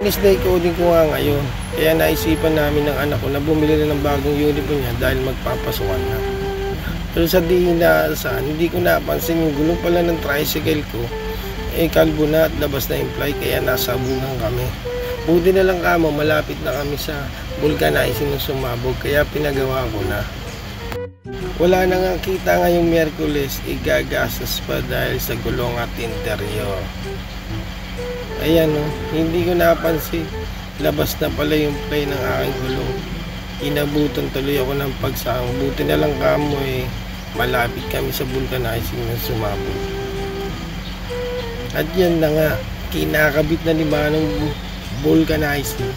Finish day coding ko nga ngayon. Kaya naisipan namin ng anak ko na bumili na ng bagong uniform niya dahil magpapasukan na. Pero sa di inaasahan, hindi ko napansin yung gulong pala ng tricycle ko. Kalbo na at labas na yung fly kaya nasabungan kami. Buti na lang kamo, malapit na kami sa vulcanizing ng sumabog kaya pinagawa ko na. Wala na nga kita ngayong Miyerkules, igagastos pa dahil sa gulong at interior. Ayan o, hindi ko napansin, labas na pala yung play ng aking gulong. Inabutan tuloy ako ng pagsang. Buti na lang kamo malapit kami sa vulcanizing ng sumabog. At yan na nga, kinakabit na ni Manong vulcanizing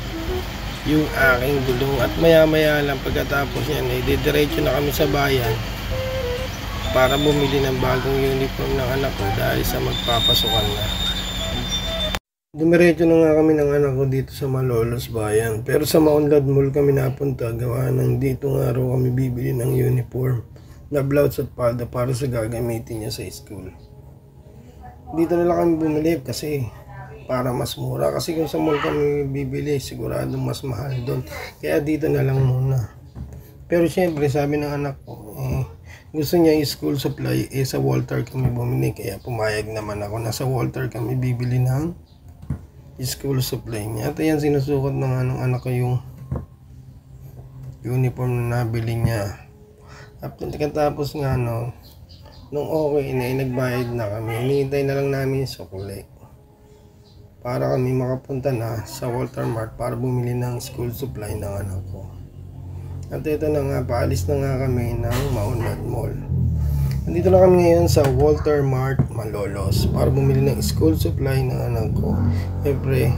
yung aking gulong. At maya maya lang pagkatapos yan, didiretso na kami sa bayan para bumili ng bagong uniform ng anak ko dahil sa magpapasukan na. Dumiretso na nga kami ng anak ko dito sa Malolos bayan. Pero sa Maunlad Mall kami napunta gawa ng dito nga raw kami bibili ng uniform na blouse at palda para sa gagamitin niya sa school. Dito na lang kami bumili kasi para mas mura. Kasi kung sa mall kami bibili, siguradong mas mahal doon. Kaya dito na lang muna. Pero syempre sabi ng anak ko, gusto niya yung school supply. Sa Walter kami bumili. Kaya pumayag naman ako na sa Walter kami bibili ng school supply niya. At ayan, sinusukot na nga ng anak ko yung uniform na nabili niya. At katapos nga nung okay na nagbayad na kami, hinihintay na lang namin yung sukli para kami makapunta na sa Walter Mart para bumili ng school supply ng anak ko. At ito na nga, paalis na nga kami ng Maunlad Mall. Nandito na kami ngayon sa Walter Mart Malolos para bumili ng school supply ng anak ko. Siyempre,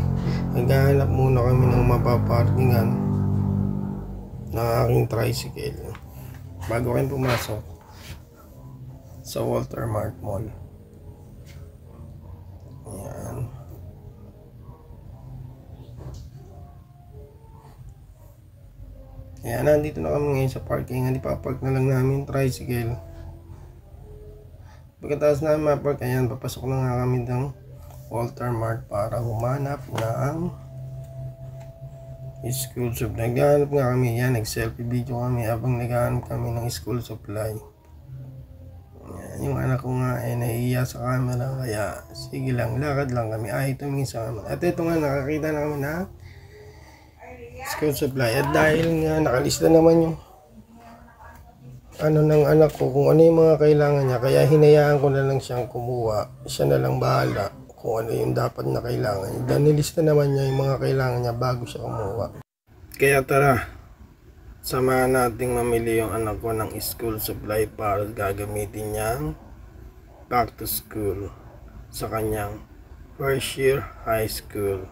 naghahanap muna kami ng mapaparkingan ng aking tricycle bago kami pumasok sa Walter Mart Mall. Ayan. Ayan, nandito na kami ngayon sa parking. Hindi papark na lang namin tricycle. Pagkatapos namin mapark, ayan, papasok na nga kami ng Walter Mart para humanap ng school supply. Naghahanap nga kami, yan, nag-selfie video kami habang naghahanap kami ng school supply. Yan, yung anak ko nga nahihiya sa camera kaya sige lang, lakad lang kami, tumingin sa camera. At ito nga, nakakita na kami na school supply. At dahil nga nakalista naman yung ng anak ko kung ano yung mga kailangan niya, kaya hinayaan ko na lang siyang kumuha. Siya na lang bahala kung ano yung dapat na kailangan niya. Dahil nilista naman niya yung mga kailangan niya bago siya kumuha. Kaya tara, samahan nating mamili yung anak ko ng school supply para gagamitin niyang back to school sa kanyang first year high school.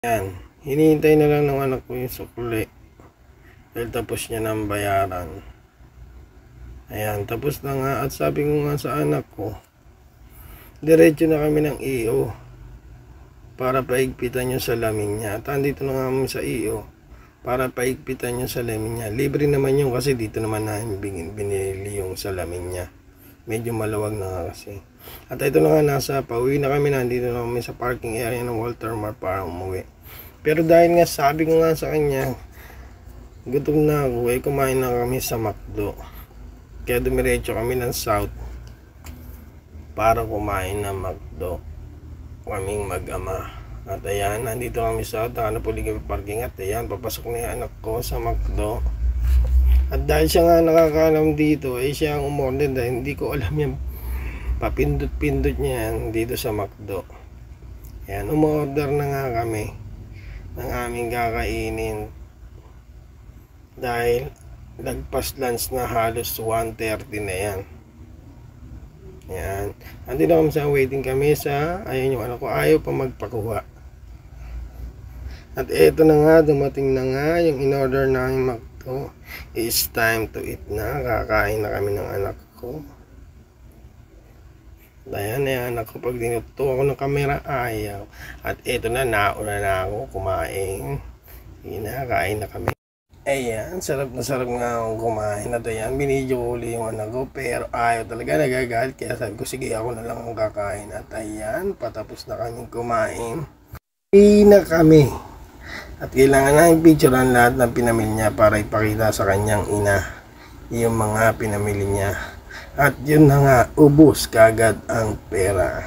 Yan, hinihintay na lang ng anak ko yung sukli dahil tapos niya ng bayaran. Ayan, tapos na nga at sabi ko nga sa anak ko, diretso na kami ng EO para paigpitan yung salamin niya. At andito na nga kami sa EO para paigpitan yung salamin niya. Libre naman yun kasi dito naman namin binili yung salamin niya. Medyo maluwag na nga kasi. At ito na nga, pauwi na kami, nandito na kami sa parking area ng Walter Mart para umuwi. Pero dahil nga sabi ko nga sa kanya, gutom na ako, kumain na kami sa McDo. Kaya dumiretso kami ng South para kumain ng McDo. Kaming mag-ama. At ayan, nandito kami sa Tanapuli parking. At ayan, papasok na yung anak ko sa McDo. At dahil siya nga nakakaalam dito, siya ang umorder dahil hindi ko alam yan. Papindot-pindot niya yan dito sa McDo. Ayan, umorder na nga kami ng aming kakainin. Dahil lagpas lunch na, halos 1:30 na yan. Ayan, andito kami sa waiting kami sa, ayun yung anak ko, ayaw pa magpakuha. At eto na nga, dumating na nga yung in-order namin McDo. It's time to eat na. Kakain na kami ng anak ko. Ayan, anak ko, pag dinuto ako ng kamera, ayaw. At eto na, nauna na ako kumain. Sige na, kain na kami. Ayan, sarap nga akong kumain. At ayan, binidyo ko uli yung anak ko. Pero ayaw talaga, nagagalit. Kaya sabi ko, sige, ako na lang ang kakain. At ayan, patapos na kami kumain. Uwi na kami. At kailangan na i-picturean lahat ng pinamili niya para ipakita sa kanyang ina yung mga pinamili niya. At yun na nga, ubos kagad ang pera.